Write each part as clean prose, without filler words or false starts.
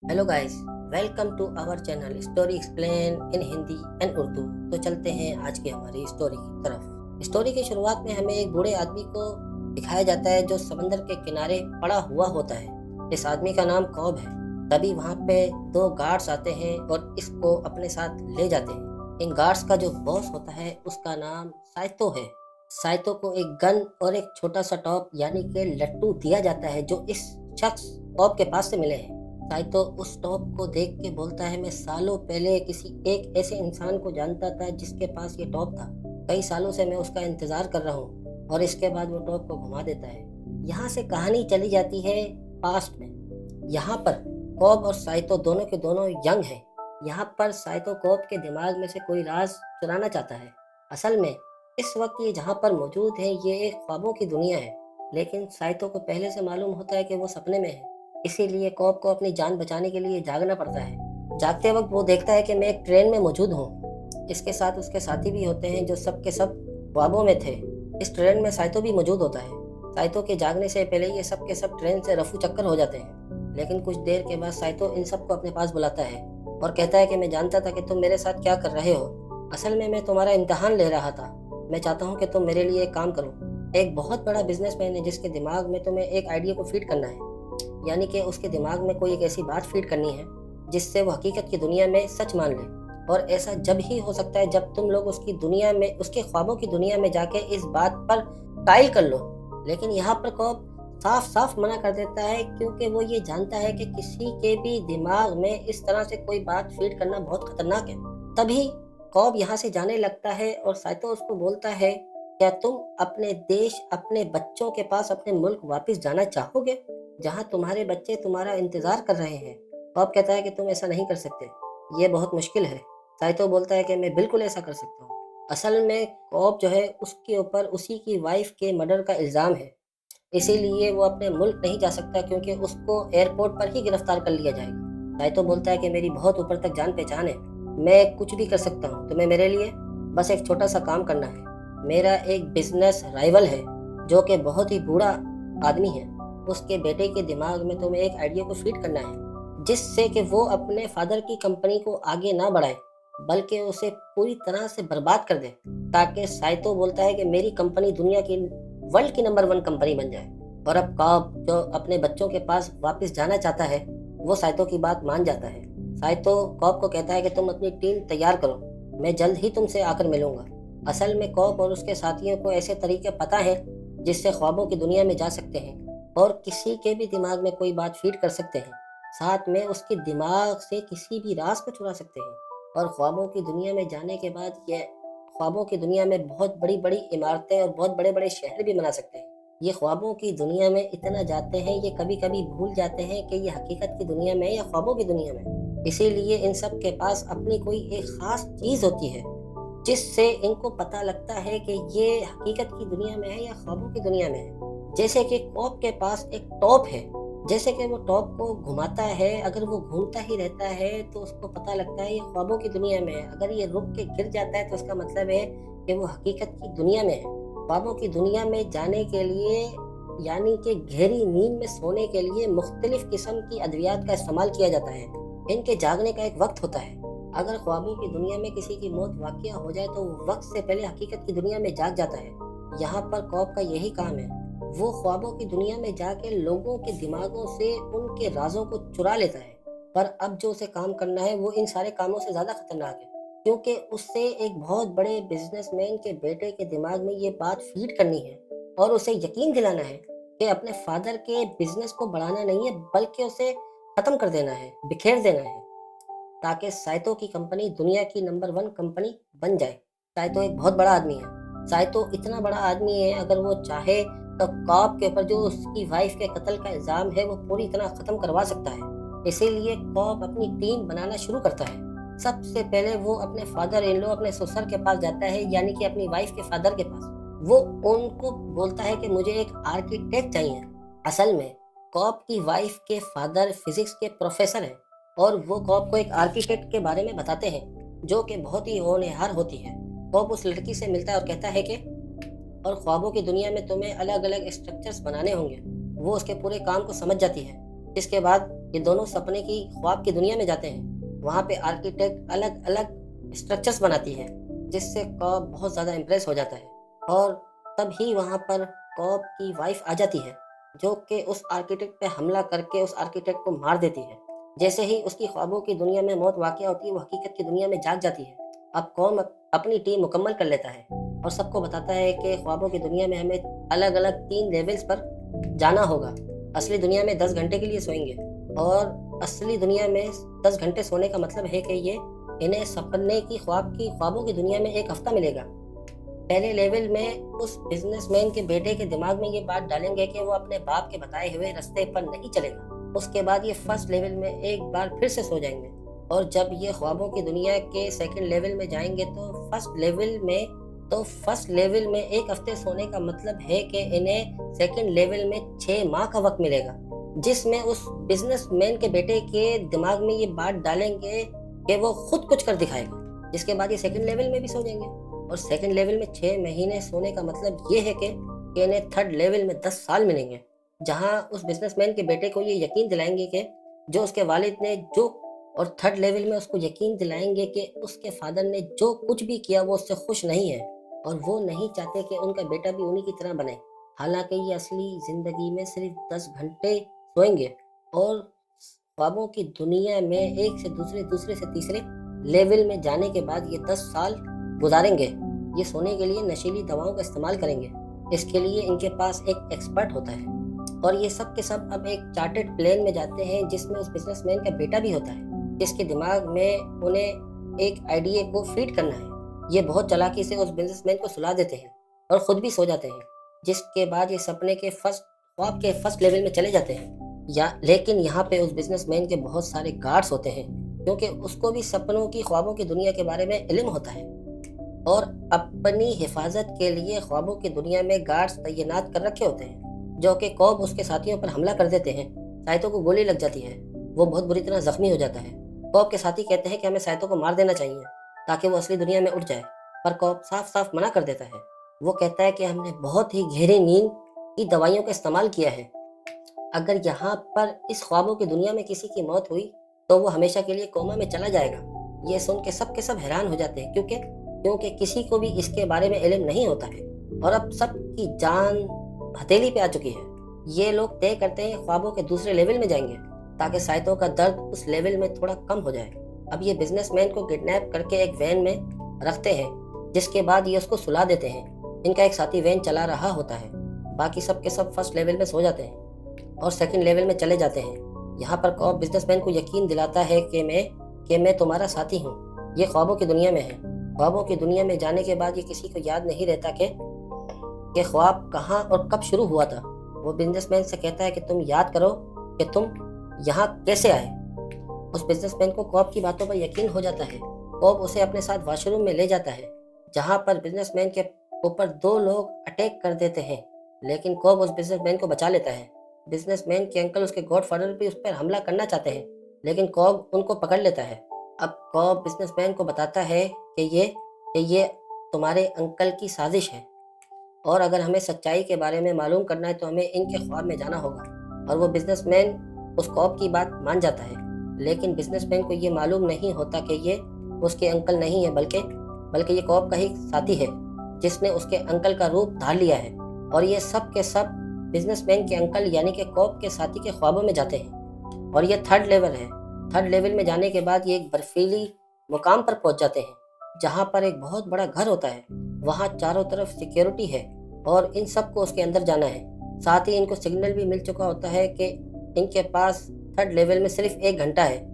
Hello guys, welcome to our channel story explain in Hindi and Urdu. तो चलते हैं आज की हमारी स्टोरी की तरफ। स्टोरी की शुरुआत में हमें एक बूढ़े आदमी को दिखाया जाता है जो समंदर के किनारे पड़ा हुआ होता है। इस आदमी का नाम कॉब है। तभी वहाँ पे दो गार्ड्स आते हैं और इसको अपने साथ ले जाते हैं। इन गार्ड्स का जो बॉस होता है उसका नाम साइतो है। साइतो को एक गन और एक छोटा सा टॉप यानी कि लट्टू दिया जाता है जो इस शख्स कॉब के पास से मिले हैं। साइतो उस टॉप को देख के बोलता है, मैं सालों पहले किसी एक ऐसे इंसान को जानता था जिसके पास ये टॉप था। कई सालों से मैं उसका इंतजार कर रहा हूँ। और इसके बाद वो टॉप को घुमा देता है। यहाँ से कहानी चली जाती है पास्ट में। यहाँ पर कॉब और साइतो दोनों के दोनों यंग हैं। यहाँ पर साइतो कॉब के दिमाग में से कोई राज चुराना चाहता है। असल में इस वक्त ये जहाँ पर मौजूद है ये एक ख्वाबों की दुनिया है, लेकिन साइतो को पहले से मालूम होता है कि वो सपने में है। इसीलिए कॉब को अपनी जान बचाने के लिए जागना पड़ता है। जागते वक्त वो देखता है कि मैं एक ट्रेन में मौजूद हूँ। इसके साथ उसके साथी भी होते हैं जो सब के सब ख्वाबों में थे। इस ट्रेन में साइतो भी मौजूद होता है। साइतो के जागने से पहले ये सब के सब ट्रेन से रफू चक्कर हो जाते हैं। लेकिन कुछ देर के बाद साइतो इन सबको अपने पास बुलाता है और कहता है कि मैं जानता था कि तुम मेरे साथ क्या कर रहे हो। असल में मैं तुम्हारा इम्तिहान ले रहा था। मैं चाहता हूँ कि तुम मेरे लिए एक काम करो। एक बहुत बड़ा बिजनेसमैन है जिसके दिमाग में तुम्हें एक आइडिया को फीड करना है, यानी कि उसके दिमाग में कोई एक ऐसी बात फीड करनी है जिससे वो हकीकत की दुनिया में सच मान ले। और ऐसा जब ही हो सकता है जब तुम लोग उसकी दुनिया में, उसके ख्वाबों की दुनिया में जाके इस बात पर ट्रायल कर लो। लेकिन यहाँ पर कॉब साफ साफ मना कर देता है क्योंकि वो ये जानता है कि किसी के भी दिमाग में इस तरह से कोई बात फीड करना बहुत खतरनाक है। तभी कॉब यहाँ से जाने लगता है और साइतो उसको बोलता है, क्या तुम अपने देश, अपने बच्चों के पास, अपने मुल्क वापस जाना चाहोगे जहां तुम्हारे बच्चे तुम्हारा इंतजार कर रहे हैं? कॉब कहता है कि तुम ऐसा नहीं कर सकते, ये बहुत मुश्किल है। साइतो बोलता है कि मैं बिल्कुल ऐसा कर सकता हूँ। असल में कॉब जो है उसके ऊपर उसी की वाइफ के मर्डर का इल्जाम है। इसीलिए वो अपने मुल्क नहीं जा सकता क्योंकि उसको एयरपोर्ट पर ही गिरफ्तार कर लिया जाएगा। साइतो बोलता है कि मेरी बहुत ऊपर तक जान पहचान है, मैं कुछ भी कर सकता हूँ। तुम्हें मेरे लिए बस एक छोटा सा काम करना है। मेरा एक बिजनेस राइवल है जो कि बहुत ही बूढ़ा आदमी है। उसके बेटे के दिमाग में तुम्हें एक आइडिया को फीड करना है जिससे कि वो अपने फादर की कंपनी को आगे ना बढ़ाए बल्कि उसे पूरी तरह से बर्बाद कर दे, ताकि साइतो बोलता है कि मेरी कंपनी दुनिया की, वर्ल्ड की नंबर 1 कंपनी बन जाए। और अब कॉब जो अपने बच्चों के पास वापस जाना चाहता है वो साइतो की बात मान जाता है। साइतो कॉब को कहता है कि तुम अपनी टीम तैयार करो, मैं जल्द ही तुमसे आकर मिलूंगा। असल में कॉब और उसके साथियों को ऐसे तरीके पता है जिससे ख्वाबों की दुनिया में जा सकते हैं और किसी के भी दिमाग में कोई बात फीड कर सकते हैं। साथ में उसके दिमाग से किसी भी राज को चुरा सकते हैं। और ख्वाबों की दुनिया में जाने के बाद ये ख्वाबों की दुनिया में बहुत बड़ी बड़ी इमारतें और बहुत बड़े बड़े शहर भी बना सकते हैं। ये ख्वाबों की दुनिया में इतना जाते हैं, ये कभी कभी भूल जाते हैं कि ये हकीकत की दुनिया में या ख्वाबों की दुनिया में। इसीलिए इन सब के पास अपनी कोई एक खास चीज होती है जिससे इनको पता लगता है कि ये हकीकत की दुनिया में है या ख्वाबों की दुनिया में है। जैसे कि कॉब के पास एक टॉप है, जैसे कि वो टॉप को घुमाता है, अगर वो घूमता ही रहता है तो उसको पता लगता है ये ख्वाबों की दुनिया में है। अगर ये रुक के गिर जाता है तो उसका मतलब है कि वो हकीकत की दुनिया में है। ख्वाबों की दुनिया में जाने के लिए यानी कि गहरी नींद में सोने के लिए मुख्तलिफ किस्म की अद्वियात का इस्तेमाल किया जाता है। इनके जागने का एक वक्त होता है। अगर ख्वाबों की दुनिया में किसी की मौत वाक़या हो जाए तो वो वक्त से पहले हकीकत की दुनिया में जाग जाता है। यहाँ पर कॉब का यही काम है, वो ख्वाबों की दुनिया में जाके लोगों के दिमागों से उनके राजों को चुरा लेता है। पर अब जो उसे काम करना है वो इन सारे कामों से ज्यादा खतरनाक है क्योंकि उससे एक बहुत बड़े बिजनेसमैन के बेटे के दिमाग में ये बात फीड करनी है और उसे यकीन दिलाना है कि अपने फादर के बिजनेस को बढ़ाना नहीं है बल्कि उसे खत्म कर देना है, बिखेर देना है, ताकि साइतो की कंपनी दुनिया की नंबर 1 कंपनी बन जाए। साइतो एक बहुत बड़ा आदमी है। साइतो इतना बड़ा आदमी है, अगर वो चाहे तो कॉब के ऊपर जो उसकी वाइफ के कत्ल का इल्जाम है वो पूरी तरह खत्म करवा सकता है। इसीलिए कॉब अपनी टीम बनाना शुरू करता है। सबसे पहले वो अपने फादर इन लॉ, अपने ससुर के पास जाता है, यानी कि अपनी वाइफ के फादर के पास। वो उनको बोलता है कि मुझे एक आर्किटेक्ट चाहिए। असल में कॉब की वाइफ के फादर फिजिक्स के प्रोफेसर हैं और वो कॉब को एक आर्किटेक्ट के बारे में बताते हैं जो कि बहुत ही होनहार होती है। कॉब उस लड़की से मिलता है और कहता है कि और ख्वाबों की दुनिया में तुम्हें अलग अलग स्ट्रक्चर्स बनाने होंगे। वो उसके पूरे काम को समझ जाती है। इसके बाद ये दोनों सपने की ख्वाब की दुनिया में जाते हैं। वहाँ पे आर्किटेक्ट अलग अलग स्ट्रक्चर्स बनाती है, जिससे कॉब बहुत ज़्यादा इम्प्रेस हो जाता है। और तभी वहाँ पर कॉब की वाइफ आ जाती है, जो कि उस आर्किटेक्ट पे हमला करके उस आर्किटेक्ट को मार देती है। जैसे ही उसकी ख्वाबों की दुनिया में मौत वाक़या होती है, वो हकीकत की दुनिया में जाग जाती है। अब कॉब अपनी टीम मुकम्मल कर लेता है और सबको बताता है कि ख्वाबों की दुनिया में हमें अलग अलग 3 लेवल्स पर जाना होगा। असली दुनिया में 10 घंटे के लिए सोएंगे, और असली दुनिया में 10 घंटे सोने का मतलब है कि ये इन्हें सपने की ख्वाबों की दुनिया में 1 हफ्ता मिलेगा। पहले लेवल में उस बिजनेसमैन के बेटे के दिमाग में ये बात डालेंगे कि वो अपने बाप के बताए हुए रास्ते पर नहीं चलेगा। उसके बाद ये फर्स्ट लेवल में एक बार फिर से सो जाएंगे, और जब ये ख्वाबों की दुनिया के सेकंड लेवल में जाएंगे तो फर्स्ट लेवल में 1 हफ्ते सोने का मतलब है कि इन्हें सेकंड लेवल में 6 माह का वक्त मिलेगा, जिसमें उस बिजनेसमैन के बेटे के दिमाग में ये बात डालेंगे कि वो खुद कुछ कर दिखाएगा। जिसके बाद ये सेकंड लेवल में भी सो जाएंगे, और सेकंड लेवल में 6 महीने सोने का मतलब ये है कि इन्हें थर्ड लेवल में 10 साल मिलेंगे, जहां उस बिजनेसमैन के बेटे को ये यकीन दिलाएंगे कि जो उसके वालिद ने जो और थर्ड लेवल में उसको यकीन दिलाएंगे कि उसके फादर ने जो कुछ भी किया वो उससे खुश नहीं है, और वो नहीं चाहते कि उनका बेटा भी उन्हीं की तरह बने। हालांकि ये असली ज़िंदगी में सिर्फ 10 घंटे सोएंगे, और ख्वाबों की दुनिया में एक से दूसरे, दूसरे से तीसरे लेवल में जाने के बाद ये 10 साल गुजारेंगे। ये सोने के लिए नशीली दवाओं का इस्तेमाल करेंगे। इसके लिए इनके पास एक एक्सपर्ट होता है, और ये सब के सब अब एक चार्टर्ड प्लेन में जाते हैं, जिसमें उस बिजनेसमैन का बेटा भी होता है, जिसके दिमाग में उन्हें एक आइडिया को फीड करना है। ये बहुत चालाकी से उस बिजनेसमैन को सुला देते हैं और खुद भी सो जाते हैं, जिसके बाद ये सपने के ख्वाब के फर्स्ट लेवल में चले जाते हैं। लेकिन यहाँ पे उस बिजनेसमैन के बहुत सारे गार्ड्स होते हैं, क्योंकि उसको भी सपनों की ख्वाबों की दुनिया के बारे में इल्म होता है, और अपनी हिफाजत के लिए ख्वाबों की दुनिया में गार्ड्स तैनात कर रखे होते हैं, जो कि कॉब उसके साथियों पर हमला कर देते हैं। साइतो को गोली लग जाती है, वो बहुत बुरी तरह जख्मी हो जाता है। कॉब के साथी कहते हैं कि हमें साइतो को मार देना चाहिए ताकि वो असली दुनिया में उठ जाए, पर कॉब साफ साफ मना कर देता है। वो कहता है कि हमने बहुत ही गहरी नींद की दवाइयों का इस्तेमाल किया है। अगर यहाँ पर इस ख्वाबों की दुनिया में किसी की मौत हुई तो वो हमेशा के लिए कोमा में चला जाएगा। ये सुन के सब हैरान हो जाते हैं, क्योंकि किसी को भी इसके बारे में इल्म नहीं होता है, और अब सबकी जान हथेली पे आ चुकी है। ये लोग तय करते हैं ख्वाबों के दूसरे लेवल में जाएंगे, ताकि साइतो का दर्द उस लेवल में थोड़ा कम हो जाए। अब ये बिजनेसमैन को किडनैप करके एक वैन में रखते हैं, जिसके बाद ये उसको सुला देते हैं। इनका एक साथी वैन चला रहा होता है। बाकी सब के सब फर्स्ट लेवल में सो जाते हैं और सेकंड लेवल में चले जाते हैं। यहाँ पर कॉब बिजनेसमैन को यकीन दिलाता है कि मैं तुम्हारा साथी हूँ। ये ख्वाबों की दुनिया में है। ख्वाबों की दुनिया में जाने के बाद ये किसी को याद नहीं रहता कि ख्वाब कहाँ और कब शुरू हुआ था। वो बिजनेसमैन से कहता है कि तुम याद करो कि तुम यहाँ कैसे आए। उस बिजनेसमैन को कॉब की बातों पर यकीन हो जाता है। कॉब उसे अपने साथ वॉशरूम में ले जाता है, जहाँ पर बिजनेसमैन के ऊपर 2 लोग अटैक कर देते हैं, लेकिन कॉब उस बिजनेसमैन को बचा लेता है। बिजनेसमैन के अंकल उसके गॉडफादर भी उस पर हमला करना चाहते हैं, लेकिन कॉब उनको पकड़ लेता है। अब कॉब बिजनेसमैन को बताता है कि ये तुम्हारे अंकल की साजिश है, और अगर हमें सच्चाई के बारे में मालूम करना है तो हमें इनके ख्वाब में जाना होगा। और वो बिजनेसमैन उस कॉब की बात मान जाता है, लेकिन बिजनेसमैन को ये मालूम नहीं होता कि ये उसके अंकल नहीं है, बल्कि ये कॉब का ही साथी है, जिसने उसके अंकल का रूप धार लिया है। और ये सब के सब बिजनेसमैन के अंकल यानी कि कॉब के साथी के ख्वाबों में जाते हैं, और ये थर्ड लेवल है। थर्ड लेवल में जाने के बाद ये एक बर्फीली मुकाम पर पहुंच जाते हैं, जहां पर एक बहुत बड़ा घर होता है। वहां चारों तरफ सिक्योरिटी है, और इन सबको उसके अंदर जाना है। साथ ही इनको सिग्नल भी मिल चुका होता है कि इनके पास थर्ड लेवल में सिर्फ 1 घंटा है।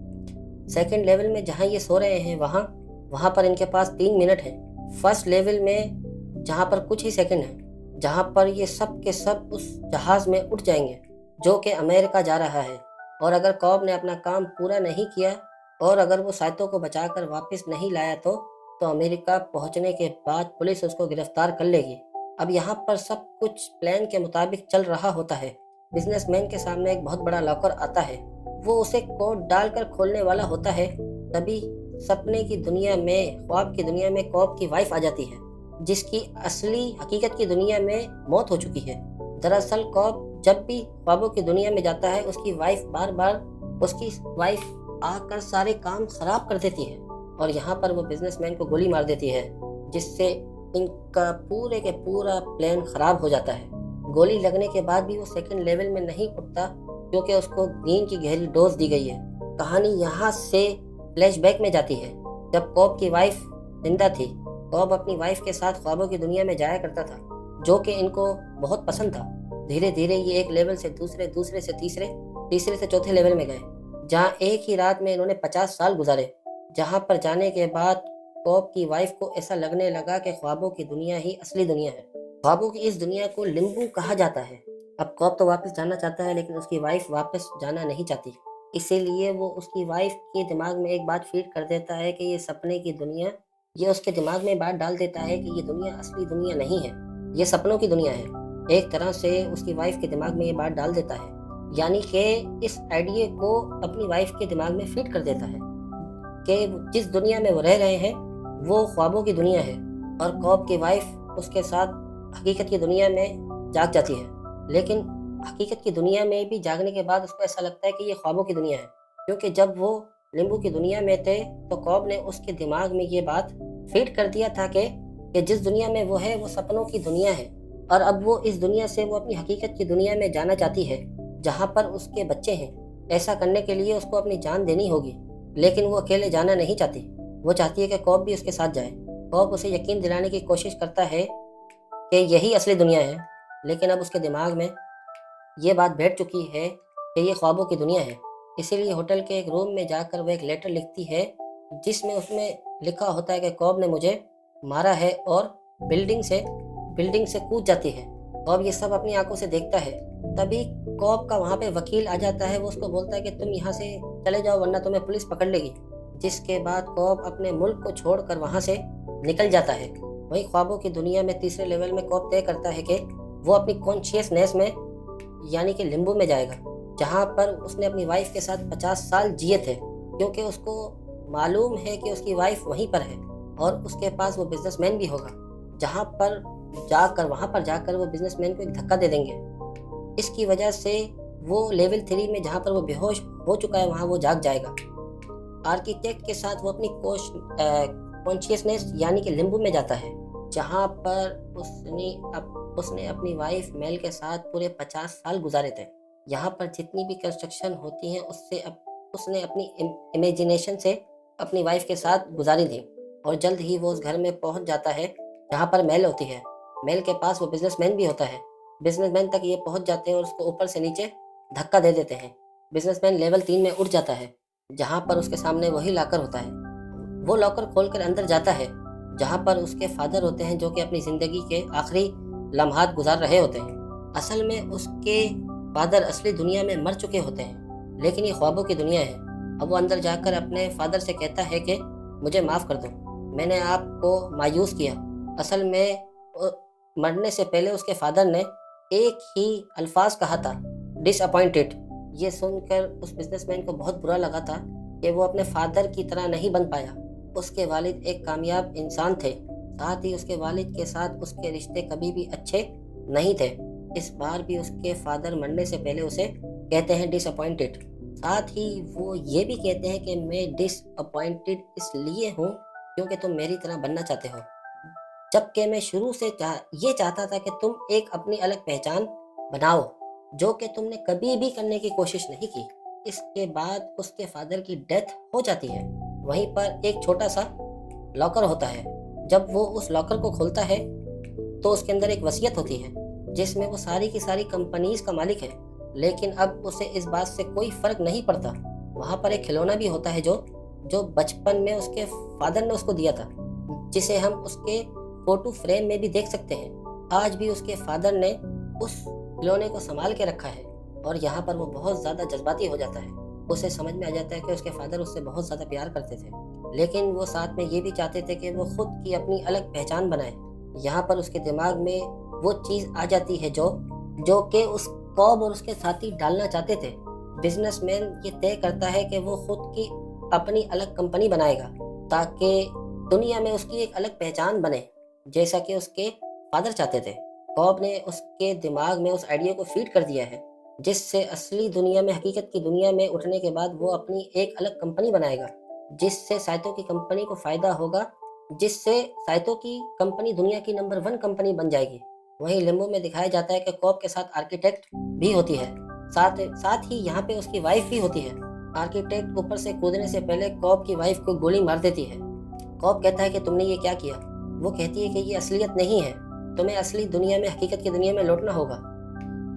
सेकंड लेवल में जहां ये सो रहे हैं वहां पर इनके पास 3 मिनट है। फर्स्ट लेवल में जहां पर कुछ ही सेकंड है, जहां पर ये सब के सब उस जहाज में उठ जाएंगे जो कि अमेरिका जा रहा है। और अगर कॉब ने अपना काम पूरा नहीं किया और अगर वो साइतो को बचाकर वापस नहीं लाया तो अमेरिका पहुंचने के बाद पुलिस उसको गिरफ्तार कर लेगी। अब यहाँ पर सब कुछ प्लान के मुताबिक चल रहा होता है। बिजनेसमैन के सामने एक बहुत बड़ा लॉकर आता है। वो उसे कोड डालकर खोलने वाला होता है। तभी सपने की दुनिया में, ख्वाब की दुनिया में कॉब की वाइफ आ जाती है, जिसकी असली हकीकत की दुनिया में मौत हो चुकी है। दरअसल कॉब जब भी ख्वाबों की दुनिया में जाता है, उसकी वाइफ बार बार उसकी वाइफ आकर सारे काम खराब कर देती है और यहाँ पर वो बिजनेसमैन को गोली मार देती है, जिससे इनका पूरे के पूरा प्लान खराब हो जाता है। गोली लगने के बाद भी वो सेकंड लेवल में नहीं उठता क्योंकि उसको नींद की गहरी डोज दी गई है। कहानी यहाँ से फ्लैशबैक में जाती है जब कॉब की वाइफ जिंदा थी। कॉब अपनी वाइफ के साथ ख्वाबों की दुनिया में जाया करता था, जो कि इनको बहुत पसंद था। धीरे धीरे ये एक लेवल से दूसरे, दूसरे से तीसरे, तीसरे से चौथे लेवल में गए, जहाँ एक ही रात में इन्होंने 50 साल गुजारे। जहाँ पर जाने के बाद कॉब की वाइफ को ऐसा लगने लगा कि ख्वाबों की दुनिया ही असली दुनिया है। ख्वाबों की इस दुनिया को लिम्बू कहा जाता है। अब कॉब तो वापस जाना चाहता है, लेकिन उसकी वाइफ वापस जाना नहीं चाहती। इसीलिए वो उसकी वाइफ के दिमाग में एक बात फीड कर देता है कि ये सपने की दुनिया, ये उसके दिमाग में बात डाल देता है कि ये दुनिया असली दुनिया नहीं है, ये सपनों की दुनिया है। एक तरह से उसकी वाइफ के दिमाग में ये बात डाल देता है, यानी कि इस आइडिया को अपनी वाइफ के दिमाग में फीड कर देता है कि जिस दुनिया में वो रह रहे हैं वो ख्वाबों की दुनिया है। और कॉब की वाइफ उसके साथ हकीकत की दुनिया में जाग जाती है, लेकिन हकीकत की दुनिया में भी जागने के बाद उसको ऐसा लगता है कि ये ख्वाबों की दुनिया है, क्योंकि जब वो लिम्बू की दुनिया में थे तो कॉब ने उसके दिमाग में ये बात फीड कर दिया था कि जिस दुनिया में वो है वो सपनों की दुनिया है। और अब वो इस दुनिया से वो अपनी हकीकत की दुनिया में जाना चाहती है, जहाँ पर उसके बच्चे हैं। ऐसा करने के लिए उसको अपनी जान देनी होगी, लेकिन वो अकेले जाना नहीं चाहती। वो चाहती है कि कॉब भी उसके साथ जाए। कॉब उसे यकीन दिलाने की कोशिश करता है कि यही असली दुनिया है, लेकिन अब उसके दिमाग में ये बात बैठ चुकी है कि ये ख्वाबों की दुनिया है। इसीलिए होटल के एक रूम में जाकर वो एक लेटर लिखती है, जिसमें उसमें लिखा होता है कि कॉब ने मुझे मारा है, और बिल्डिंग से कूद जाती है। कॉब ये सब अपनी आंखों से देखता है। तभी कॉब का वहाँ पे वकील आ जाता है। वो उसको बोलता है कि तुम यहाँ से चले जाओ वरना तुम्हें पुलिस पकड़ लेगी। जिसके बाद कॉब अपने मुल्क को छोड़कर वहाँ से निकल जाता है। वहीं ख्वाबों की दुनिया में तीसरे लेवल में कॉब तय करता है कि वो अपनी कॉन्शियसनेस में, यानी कि लिम्बू में जाएगा, जहाँ पर उसने अपनी वाइफ के साथ 50 साल जिए थे, क्योंकि उसको मालूम है कि उसकी वाइफ वहीं पर है और उसके पास वो बिजनेसमैन भी होगा। वहाँ पर जाकर वो बिजनेसमैन को एक धक्का दे देंगे। इसकी वजह से वो लेवल 3 में, जहाँ पर वो बेहोश हो चुका है, वहाँ वो जाग जाएगा। आर्किटेक्ट के साथ वो अपनी कॉन्शियसनेस यानी कि लिम्बू में जाता है, जहाँ पर उसने अपनी वाइफ मेल के साथ पूरे 50 साल गुजारे थे। यहाँ पर जितनी भी कंस्ट्रक्शन होती हैं उसने अपनी इमेजिनेशन से अपनी वाइफ के साथ गुजारी थी। और जल्द ही वो उस घर में पहुँच जाता है जहाँ पर मेल होती है। मेल के पास वो बिजनेसमैन भी होता है। बिजनेसमैन तक ये पहुँच जाते हैं और उसको ऊपर से नीचे धक्का दे देते हैं। बिजनेसमैन लेवल 3 में उठ जाता है, जहाँ पर उसके सामने वही लॉकर होता है। वो लॉकर खोलकर अंदर जाता है, जहाँ पर उसके फादर होते हैं, जो कि अपनी ज़िंदगी के आखिरी लम्हात गुजार रहे होते हैं। असल में उसके फादर असली दुनिया में मर चुके होते हैं, लेकिन ये ख्वाबों की दुनिया है। अब वो अंदर जाकर अपने फादर से कहता है कि मुझे माफ़ कर दो, मैंने आपको मायूस किया। असल में मरने से पहले उसके फादर ने एक ही अल्फाज कहा था, डिसअपॉइंटेड। ये सुनकर उस बिजनेसमैन को बहुत बुरा लगा था कि वो अपने फादर की तरह नहीं बन पाया। उसके वालिद एक कामयाब इंसान थे, साथ ही उसके वालिद के साथ उसके रिश्ते कभी भी अच्छे नहीं थे। इस बार भी उसके फादर मरने से पहले उसे कहते हैं डिसअपॉइंटेड। साथ ही वो ये भी कहते हैं कि मैं डिसअपॉइंटेड इसलिए हूँ क्योंकि तुम मेरी तरह बनना चाहते हो, जबकि मैं शुरू से ये चाहता था कि तुम एक अपनी अलग पहचान बनाओ, जो कि तुमने कभी भी करने की कोशिश नहीं की। इसके बाद उसके फादर की डेथ हो जाती है। वहीं पर एक छोटा सा लॉकर होता है। जब वो उस लॉकर को खोलता है तो उसके अंदर एक वसीयत होती है, जिसमें वो सारी की सारी कंपनीज का मालिक है, लेकिन अब उसे इस बात से कोई फर्क नहीं पड़ता। वहाँ पर एक खिलौना भी होता है जो बचपन में उसके फादर ने उसको दिया था, जिसे हम उसके फोटो फ्रेम में भी देख सकते हैं। आज भी उसके फादर ने उस खिलौने को संभाल के रखा है और यहाँ पर वो बहुत ज़्यादा जज्बाती हो जाता है। उसे समझ में आ जाता है कि उसके फादर उससे बहुत ज़्यादा प्यार करते थे, लेकिन वो साथ में ये भी चाहते थे कि वो खुद की अपनी अलग पहचान बनाए। यहाँ पर उसके दिमाग में वो चीज़ आ जाती है जो कि उस कॉब और उसके साथी डालना चाहते थे। बिजनेसमैन ये तय करता है कि वो खुद की अपनी अलग कंपनी बनाएगा, ताकि दुनिया में उसकी एक अलग पहचान बने, जैसा कि उसके फादर चाहते थे। कॉब ने उसके दिमाग में उस आइडिया को फीड कर दिया है जिससे असली दुनिया में, हकीकत की दुनिया में उठने के बाद वो अपनी एक अलग कंपनी बनाएगा, जिससे साइतो की कंपनी को फ़ायदा होगा, जिससे साइतो की कंपनी दुनिया की नंबर 1 कंपनी बन जाएगी। वहीं लिम्बो में दिखाया जाता है कि कॉब के साथ आर्किटेक्ट भी होती है। साथ साथ ही यहाँ पे उसकी वाइफ़ भी होती है। आर्किटेक्ट ऊपर से कूदने से पहले कॉब की वाइफ़ को गोली मार देती है। कॉब कहता है कि तुमने ये क्या किया? वो कहती है कि ये असलियत नहीं है, तुम्हें असली दुनिया में, हकीकत की दुनिया में लौटना होगा।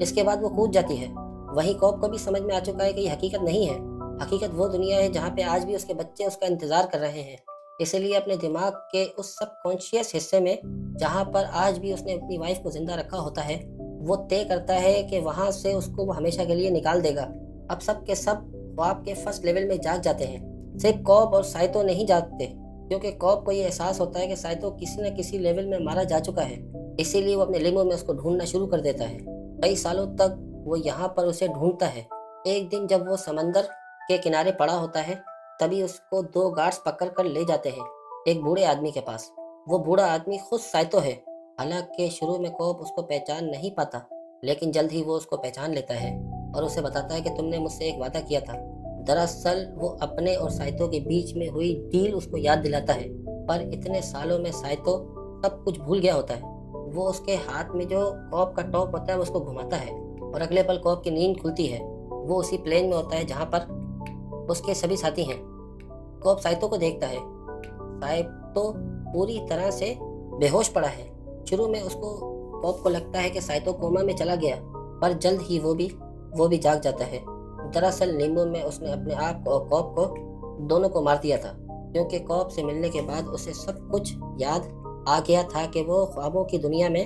इसके बाद वो कूद जाती है। वहीं कॉब को भी समझ में आ चुका है कि ये हकीकत नहीं है। हकीकत वो दुनिया है जहाँ पे आज भी उसके बच्चे उसका इंतज़ार कर रहे हैं। इसीलिए अपने दिमाग के उस सबकॉन्शियस हिस्से में, जहाँ पर आज भी उसने अपनी वाइफ़ को ज़िंदा रखा होता है, वो तय करता है कि वहाँ से उसको वो हमेशा के लिए निकाल देगा। अब सब के सब ख्वाब के फर्स्ट लेवल में जाग जाते हैं। सिर्फ कॉब और साइतो नहीं जागते, क्योंकि कॉब को ये एहसास होता है कि साइतो किसी न किसी लेवल में मारा जा चुका है। इसीलिए वो अपने लिम्बो में उसको ढूँढना शुरू कर देता है। कई सालों तक वो यहाँ पर उसे ढूँढता है। एक दिन जब वो समंदर के किनारे पड़ा होता है, तभी उसको 2 गार्ड्स पकड़ कर ले जाते हैं एक बूढ़े आदमी के पास। वो बूढ़ा आदमी खुद साइतो है। हालाँकि शुरू में कॉब उसको पहचान नहीं पाता, लेकिन जल्द ही वो उसको पहचान लेता है और उसे बताता है कि तुमने मुझसे एक वादा किया था। दरअसल वो अपने और साइतो के बीच में हुई डील उसको याद दिलाता है, पर इतने सालों में साइतो सब कुछ भूल गया होता है। वो उसके हाथ में जो कॉब का टॉप होता है, वो उसको घुमाता है और अगले पल कॉब की नींद खुलती है। वो उसी प्लेन में होता है जहाँ पर उसके सभी साथी हैं। कॉब साइतो को देखता है। साइतो पूरी तरह से बेहोश पड़ा है। शुरू में उसको कॉब को लगता है कि साइतो कोमा में चला गया, पर जल्द ही वो भी जाग जाता है। दरअसल लिम्बो में उसने अपने आप और कॉब को दोनों को मार दिया था, क्योंकि कॉब से मिलने के बाद उसे सब कुछ याद आ गया था कि वो ख्वाबों की दुनिया में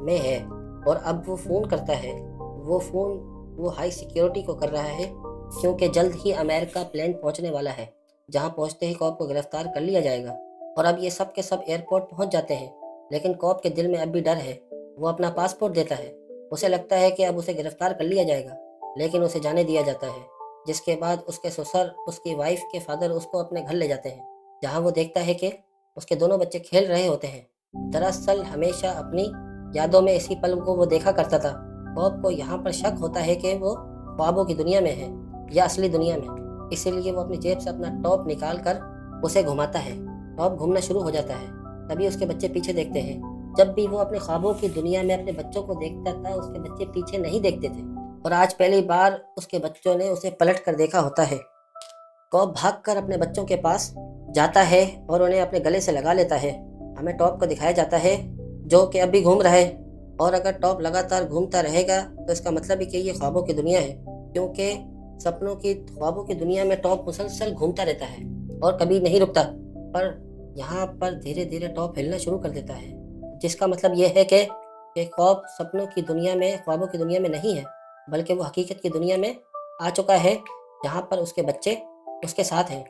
है। और अब वो फ़ोन करता है। वो फ़ोन वो हाई सिक्योरिटी को कर रहा है, क्योंकि जल्द ही अमेरिका प्लेन पहुंचने वाला है, जहां पहुंचते ही कॉब को गिरफ्तार कर लिया जाएगा। और अब ये सब के सब एयरपोर्ट पहुंच जाते हैं, लेकिन कॉब के दिल में अब भी डर है। वो अपना पासपोर्ट देता है। उसे लगता है कि अब उसे गिरफ्तार कर लिया जाएगा, लेकिन उसे जाने दिया जाता है। जिसके बाद उसके ससुर, उसकी वाइफ के फादर उसको अपने घर ले जाते हैं, जहाँ वो देखता है कि उसके दोनों बच्चे खेल रहे होते हैं। दरअसल हमेशा अपनी यादों में इसी पल को वो देखा करता था। कॉब को यहाँ पर शक होता है कि वो ख्वाबों की दुनिया में है या असली दुनिया में। इसीलिए वो अपनी जेब से अपना टॉप निकाल कर उसे घुमाता है। टॉप घूमना शुरू हो जाता है। तभी उसके बच्चे पीछे देखते हैं। जब भी वो अपने ख्वाबों की दुनिया में अपने बच्चों को देखता था, उसके बच्चे पीछे नहीं देखते थे, और आज पहली बार उसके बच्चों ने उसे पलट कर देखा होता है। कॉब भागकर अपने बच्चों के पास जाता है और उन्हें अपने गले से लगा लेता है। हमें टॉप को दिखाया जाता है, जो कि अभी घूम रहा है, और अगर टॉप लगातार घूमता रहेगा तो इसका मतलब ही कि ये ख्वाबों की दुनिया है, क्योंकि ख्वाबों की दुनिया में टॉप मुसलसल घूमता रहता है और कभी नहीं रुकता। पर यहाँ पर धीरे धीरे टॉप हिलना शुरू कर देता है, जिसका मतलब ये है कि कॉब सपनों की दुनिया में, ख्वाबों की दुनिया में नहीं है, बल्कि वो हकीकत की दुनिया में आ चुका है, जहाँ पर उसके बच्चे उसके साथ हैं।